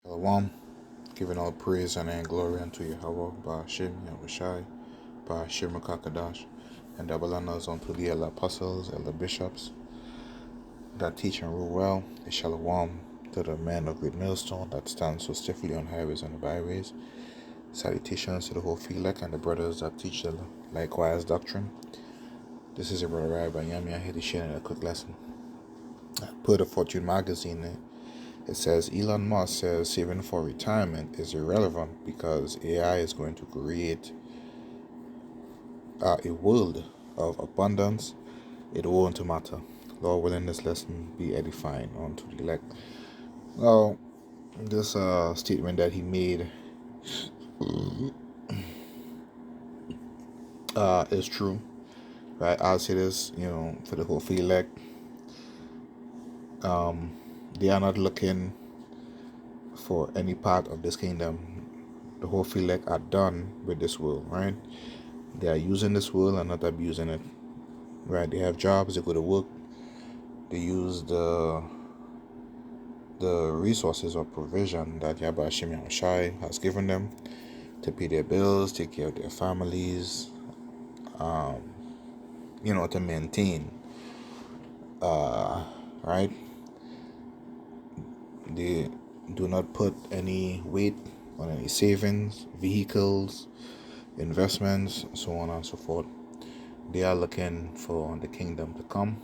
Shalom, giving all praise and glory unto Yahweh, Ba'ashim Yahushai, Ba'ashim Kakadash, and double honors unto the elder apostles, elder bishops, that teach and rule well. A shalom to the men of great millstone that stand so stiffly on highways and byways. Salutations to the whole Felek and the brothers that teach the likewise doctrine. This is your brother Rabbi Yami. Here to share a quick lesson. Per the Fortune magazine, it says Elon Musk says saving for retirement is irrelevant because AI is going to create a world of abundance. It won't matter. Lord willing, this lesson be edifying unto the elect. Now, this statement that he made is true, right? I'll say this, for the whole elect. They are not looking for any part of this kingdom. The whole elect are done with this world, right? They are using this world and not abusing it, right? They have jobs, they go to work, they use the resources or provision that Yahweh Hashem Yahushai has given them to pay their bills, take care of their families, to maintain, right? They do not put any weight on any savings, vehicles, investments, so on and so forth. They are looking for the kingdom to come,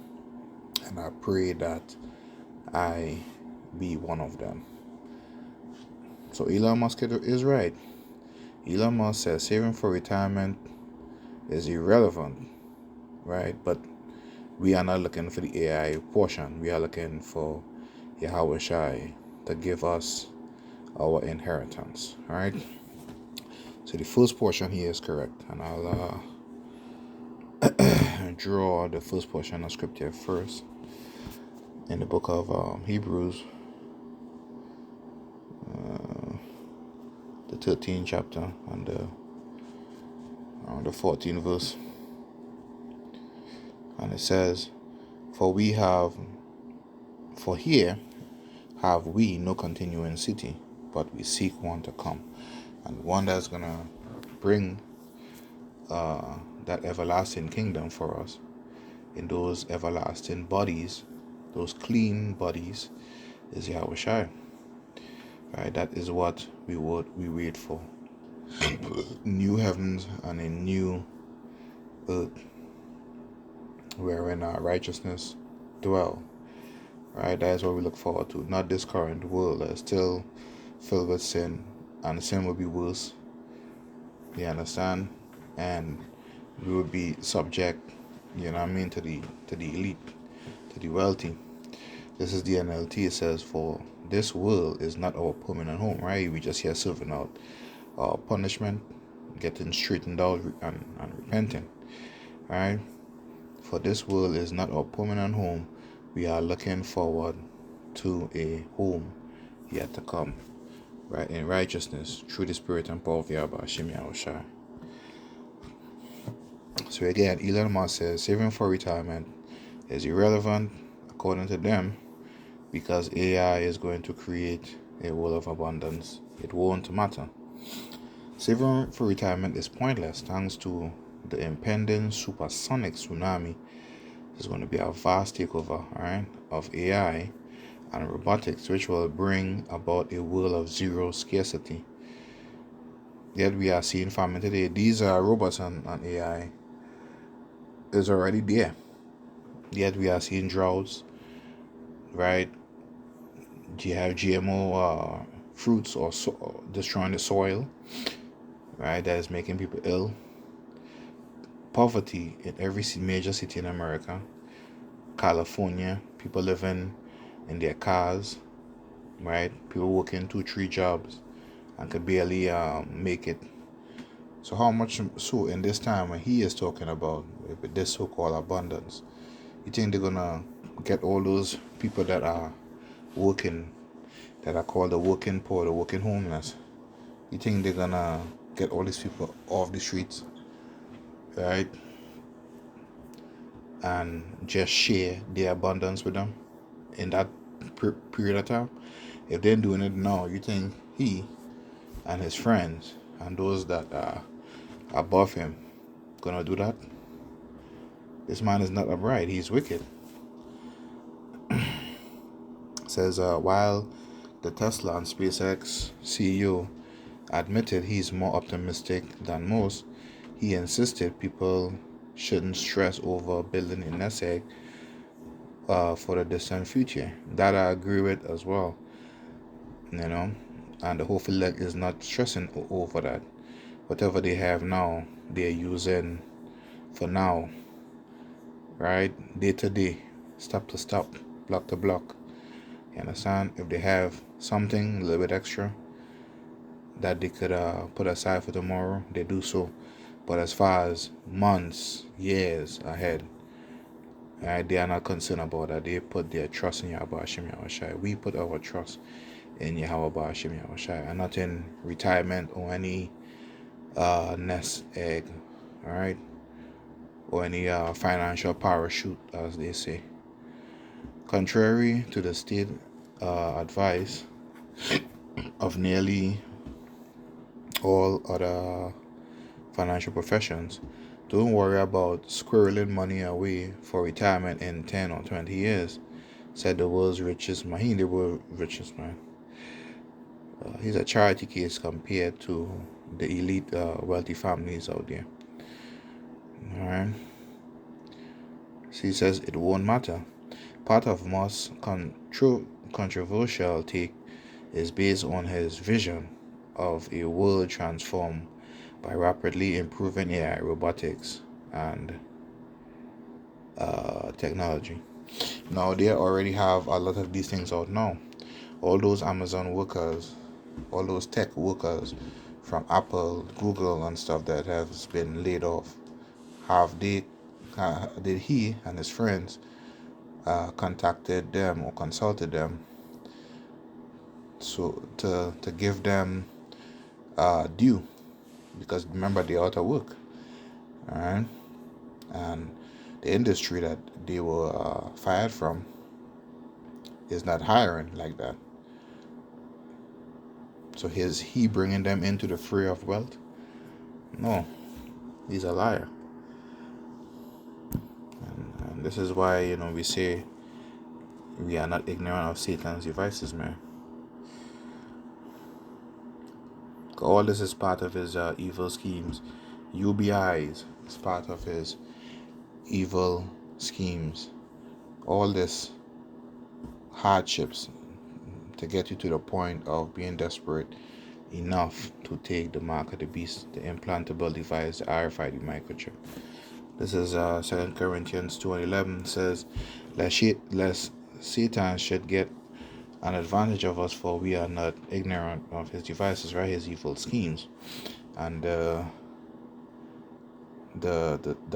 and I pray that I be one of them. So Elon Musk is right. Elon Musk says saving for retirement is irrelevant, right? But we are not looking for the AI portion. We are looking for Yahweh Shai to give us our inheritance, all right? So the first portion here is correct, and I'll draw the first portion of scripture first in the book of Hebrews, the 13th chapter and the 14th verse, and it says, For here have we no continuing city, but we seek one to come, and one that's gonna bring that everlasting kingdom for us in those everlasting bodies, those clean bodies, is Yahweh Shai. Right, that is what we wait for. New heavens and a new earth wherein our righteousness dwell. Right, that is what we look forward to. Not this current world that is still filled with sin, and sin will be worse. You understand? And we will be subject, to the elite, to the wealthy. This is the NLT. It says, for this world is not our permanent home, right? We just here serving out punishment, getting straightened out and repenting, right? For this world is not our permanent home. We are looking forward to a home yet to come, right? In righteousness, through the Spirit and power of Yahweh Hashem Yahushai. So again, Elon Musk says saving for retirement is irrelevant according to them because AI is going to create a world of abundance. It won't matter. Saving for retirement is pointless thanks to the impending supersonic tsunami. There's going to be a vast takeover, right, of AI and robotics, which will bring about a world of zero scarcity. Yet we are seeing famine today. These robots and AI is already there. Yet we are seeing droughts, right? You have GMO fruits or destroying the soil, right? That is making people ill. Poverty in every major city in America. California, people living in their cars, right? People working 2-3 jobs and could barely make it. So how much so in this time when he is talking about this so-called abundance, you think they're gonna get all those people that are working, that are called the working poor, the working homeless? You think they're gonna get all these people off the streets, right? And just share the abundance with them in that period of time? If they're doing it now, you think he and his friends and those that are above him gonna do that? This man is not upright. He's wicked. Says while the Tesla and SpaceX CEO admitted he's more optimistic than most, he insisted people shouldn't stress over building a nest egg for the distant future. That I agree with as well, and the whole field is not stressing over that. Whatever they have now, they're using for now, right? Day to day, stop to stop, block to block. You understand? If they have something a little bit extra that they could put aside for tomorrow, they do so. But as far as months, years ahead, right, they are not concerned about that. They put their trust in Yahweh Hashem Yahushai. We put our trust in Yahweh Hashem Yahushai, and not in retirement or any nest egg, all right, or any financial parachute, as they say. Contrary to the state advice of nearly all other financial professions, don't worry about squirreling money away for retirement in 10 or 20 years, said the world's richest man. He the world's richest man. He's a charity case compared to the elite wealthy families out there. Alright. So he says it won't matter. Part of Musk's controversial take is based on his vision of a world transformed by rapidly improving AI, robotics, and technology. Now, they already have a lot of these things out now. All those Amazon workers, all those tech workers from Apple, Google, and stuff that has been laid off, did he and his friends contacted them or consulted them so to give them due, because remember they're out of work, all right? And the industry that they were fired from is not hiring like that. So is he bringing them into the fray of wealth? No, he's a liar. And this is why we say we are not ignorant of Satan's devices, man. All this is part of his evil schemes. UBIs is part of his evil schemes. All this hardships to get you to the point of being desperate enough to take the mark of the beast, the implantable device, the RFID microchip. This is 2 Corinthians 2:11 says, lest Satan should get an advantage of us, for we are not ignorant of his devices, right? His evil schemes, and the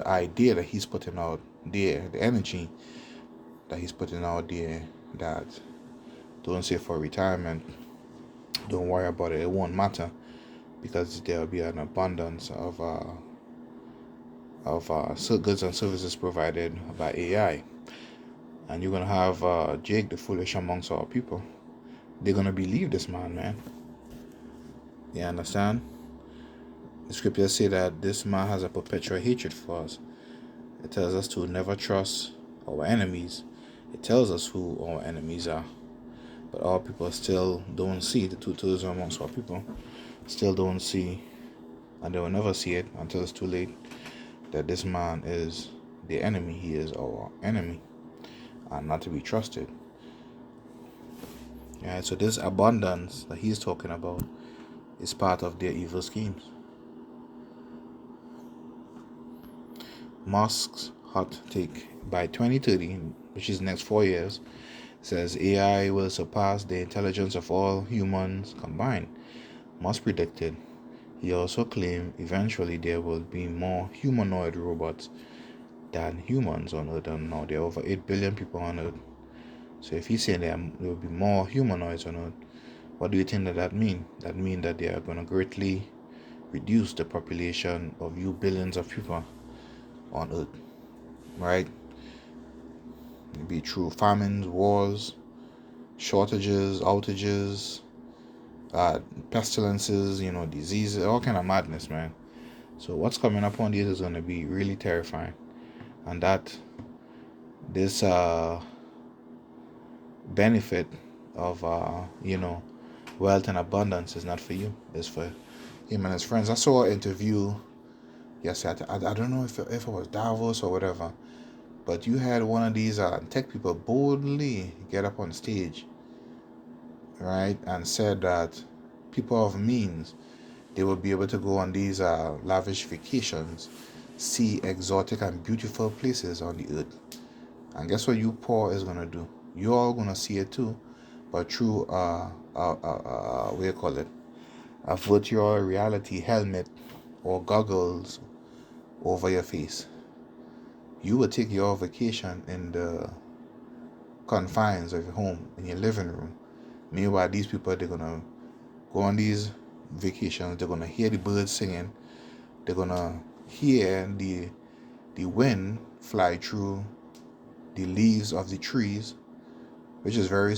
idea that he's putting out there, the energy that he's putting out there, that don't say for retirement, don't worry about it, it won't matter, because there will be an abundance of goods and services provided by AI. And you're going to have Jake the foolish amongst our people. They're going to believe this man. You understand? The scriptures say that this man has a perpetual hatred for us. It tells us to never trust our enemies. It tells us who our enemies are. But our people still don't see, the two-thirds amongst our people still don't see, and they will never see it until it's too late, that this man is the enemy. He is our enemy and not to be trusted. Yeah, so this abundance that he's talking about is part of their evil schemes. Musk's hot take: by 2030, which is next 4 years, says AI will surpass the intelligence of all humans combined. Musk predicted. He also claimed eventually there will be more humanoid robots than humans on Earth. And now there are over 8 billion people on Earth. So if he's saying there will be more humanoids on Earth, what do you think that means? That means that they are going to greatly reduce the population of you billions of people on Earth, right? It'll be through famines, wars, shortages, outages, pestilences, diseases, all kind of madness, man. So what's coming up on these is going to be really terrifying, and that this benefit of wealth and abundance is not for you. It's for him and his friends. I saw an interview yesterday. I don't know if it was Davos or whatever, but you had one of these tech people boldly get up on stage, right, and said that people of means, they will be able to go on these lavish vacations, see exotic and beautiful places on the earth. And guess what you poor is gonna do? You're all gonna see it too, but through what do you call it? A virtual reality helmet or goggles over your face. You will take your vacation in the confines of your home, in your living room. Meanwhile, these people, they're gonna go on these vacations. They're gonna hear the birds singing. They're gonna hear the wind fly through the leaves of the trees, which is very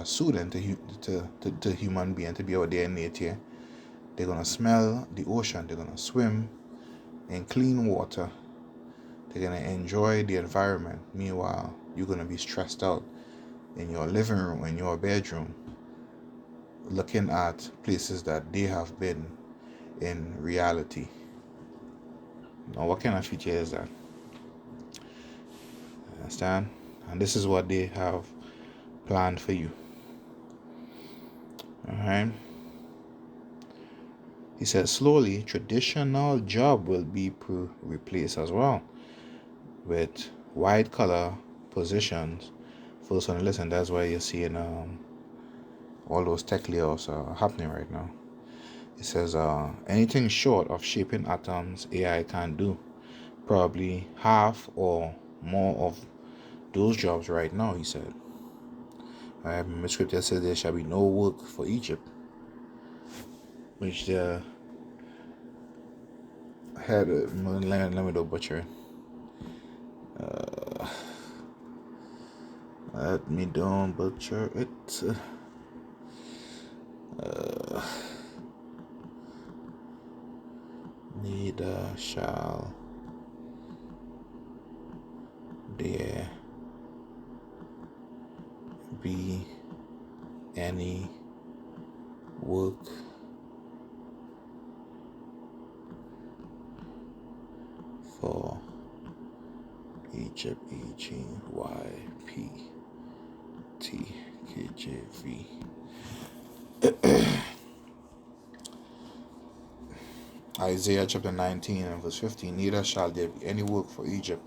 soothing to human being to be out there in nature. They're gonna smell the ocean. They're gonna swim in clean water. They're gonna enjoy the environment. Meanwhile, you're gonna be stressed out in your living room, in your bedroom, looking at places that they have been in reality. Now, what kind of future is that? Understand? And this is what they have planned for you. Alright? He says slowly, traditional job will be replaced as well with white collar positions. First on the list, and that's why you're seeing all those tech layoffs are happening right now. It says anything short of shaping atoms, AI can't do. Probably half or more of those jobs right now, he said. The scripture says there shall be no work for Egypt, which the had let me don't butcher. Let me don't butcher it. Neither shall there be any work for Egypt, EGYPTKJV. Isaiah chapter 19 and verse 15. Neither shall there be any work for Egypt,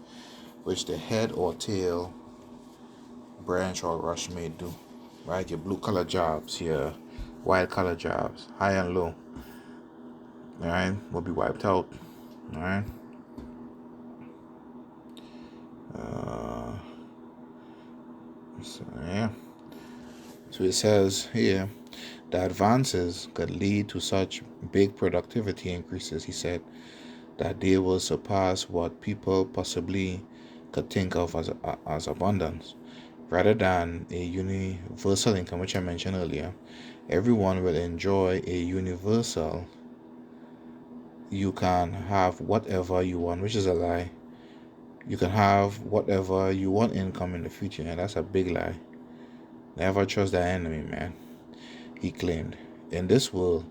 which the head or tail, branch or rush may do. Right? Your blue collar jobs, your white collar jobs, high and low, alright, will be wiped out. Alright. So it says here, the advances could lead to such big productivity increases, he said, that they will surpass what people possibly could think of as abundance. Rather than a universal income, which I mentioned earlier, everyone will enjoy a universal, you can have whatever you want, which is a lie. You can have whatever you want income in the future, and that's a big lie. Never trust the enemy, man. He claimed. In this world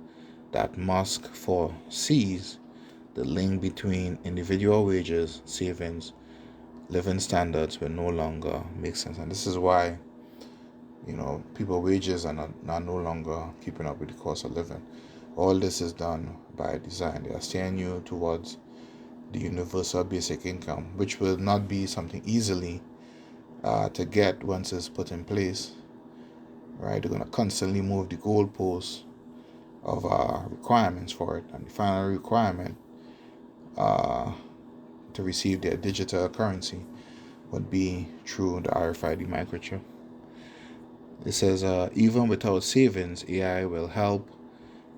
that Musk foresees, the link between individual wages, savings, living standards will no longer make sense. And this is why, people's wages are no longer keeping up with the cost of living. All this is done by design. They are steering you towards the universal basic income, which will not be something easily to get once it's put in place. Right? They're going to constantly move the goalposts of requirements for it. And the final requirement to receive their digital currency would be through the RFID microchip. It says, even without savings, AI will help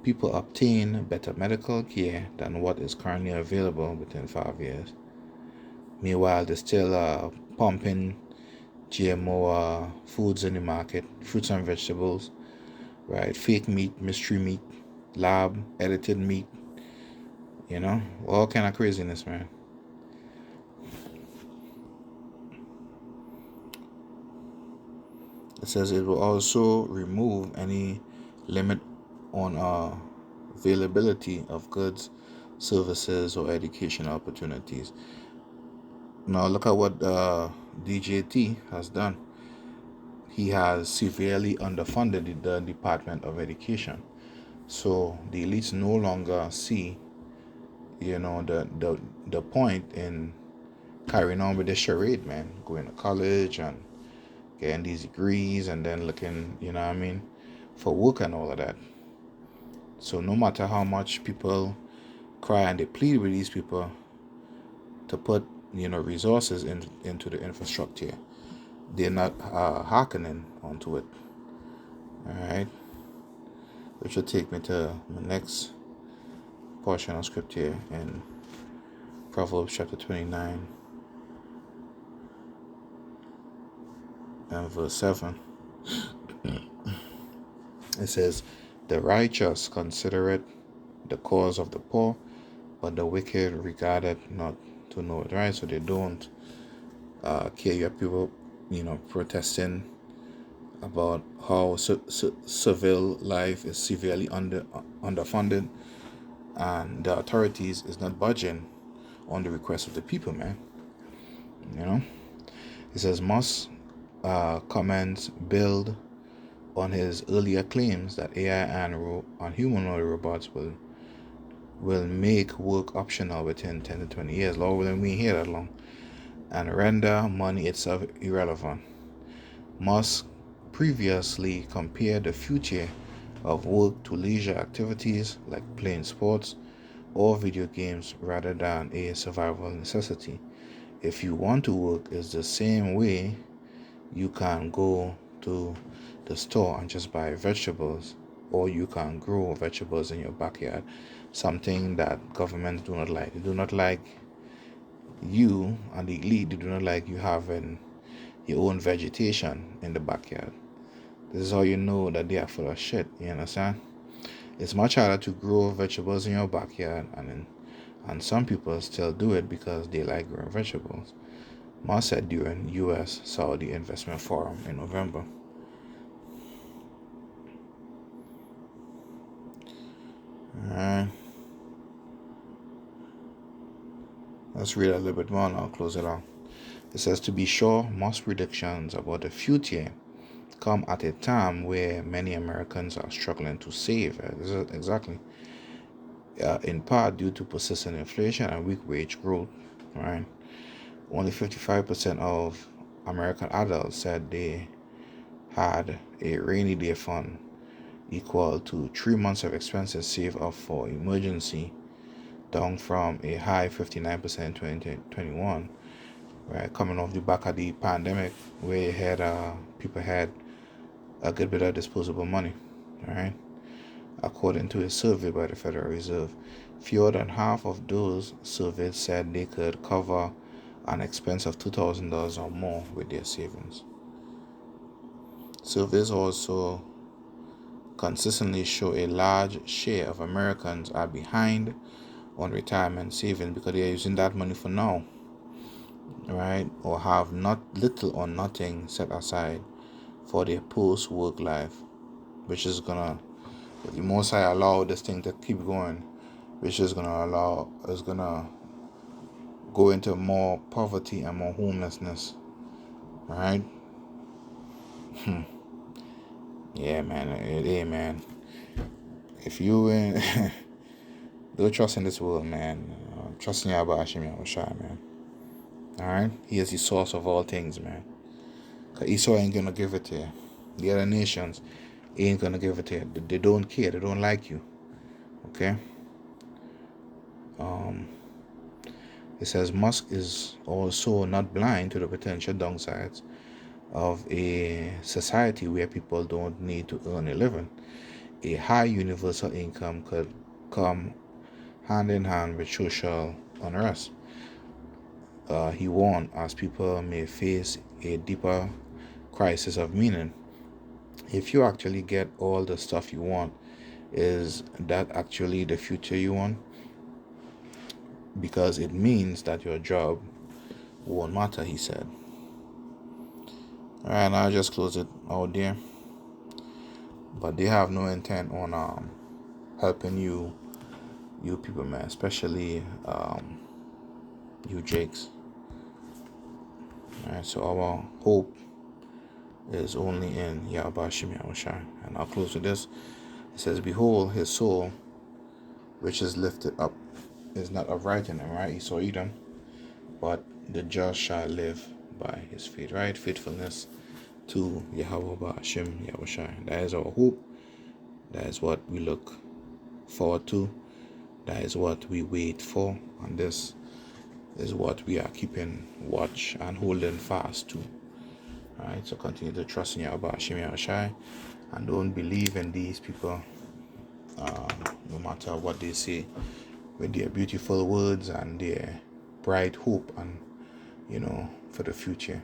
people obtain better medical care than what is currently available within 5 years. Meanwhile, they're still pumping GMO foods in the market, fruits and vegetables, right? Fake meat, mystery meat, lab edited meat, all kind of craziness, man. It says it will also remove any limit on availability of goods, services, or educational opportunities. Now look at what DJT has done. He has severely underfunded the Department of Education. So the elites no longer see, the point in carrying on with the charade, man. Going to college and getting these degrees and then looking, for work and all of that. So no matter how much people cry and they plead with these people to put, resources into the infrastructure, they're not hearkening onto it. All right, which will take me to the next portion of scripture in Proverbs chapter 29 and verse 7. It says, "The righteous considereth the cause of the poor, but the wicked regardeth not to know it." Right, so they don't care. You have people, protesting about how civil life is severely underfunded, and the authorities is not budging on the request of the people, man. It says Musk comments build on his earlier claims that AI and humanoid robots will make work optional within 10 to 20 years. Lord willing, we ain't here that long. And render money itself irrelevant. Musk previously compared the future of work to leisure activities like playing sports or video games rather than a survival necessity. If you want to work, it's the same way you can go to the store and just buy vegetables, or you can grow vegetables in your backyard, something that governments do not like. They do not like you and the elite. They do not like you having your own vegetation in the backyard. This is how you know that they are full of shit. You understand? It's much harder to grow vegetables in your backyard, and some people still do it because they like growing vegetables. Musk said during U.S. Saudi Investment Forum in November. Alright. Let's read a little bit more and I'll close it out. It says, to be sure, Musk's predictions about the future come at a time where many Americans are struggling to save. Exactly. In part due to persistent inflation and weak wage growth. Right. Only 55% of American adults said they had a rainy day fund equal to 3 months of expenses saved up for emergency, down from a high 59% in 2021, right? Coming off the back of the pandemic, where people had a good bit of disposable money, right? According to a survey by the Federal Reserve, fewer than half of those surveyed said they could cover an expense of $2,000 or more with their savings. Surveys also consistently show a large share of Americans are behind on retirement savings because they are using that money for now, right? Or have not little or nothing set aside for their post-work life, which is gonna, if the most I allow this thing to keep going, which is gonna go into more poverty and more homelessness, right? Yeah, man. Hey, man. If you don't trust in this world, man. Trust in Yahweh Hashem Yahushua, man. Alright? He is the source of all things, man. Because Esau ain't gonna give it to you. The other nations ain't gonna give it to you. They don't care. They don't like you. Okay? It says Musk is also not blind to the potential downsides of a society where people don't need to earn a living. A high universal income could come hand in hand with social unrest. he warned, as people may face a deeper crisis of meaning. If you actually get all the stuff you want, is that actually the future you want? Because it means that your job won't matter, he said. Alright, I'll just close it out there. But they have no intent on helping you people, man, especially you Jakes. Alright, so our hope is only in Yahbashim Yahushai. And I'll close with this. It says, behold, his soul, which is lifted up, is not upright in him, right? He saw Edom, but the just shall live by his faith, right? Faithfulness to Yahweh Ba'ashim Yahushai. That is our hope. That is what we look forward to. That is what we wait for. And this is what we are keeping watch and holding fast to. Alright, so continue to trust in Yahweh Ba'ashim Yahushai. And don't believe in these people, no matter what they say, with their beautiful words and their bright hope and, for the future.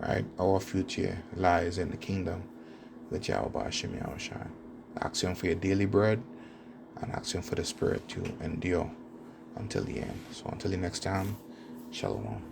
Right? Our future lies in the kingdom with Yahweh Ba'ashim Yahushai. Ask him for your daily bread and ask him for the spirit to endure until the end. So until the next time, Shalom.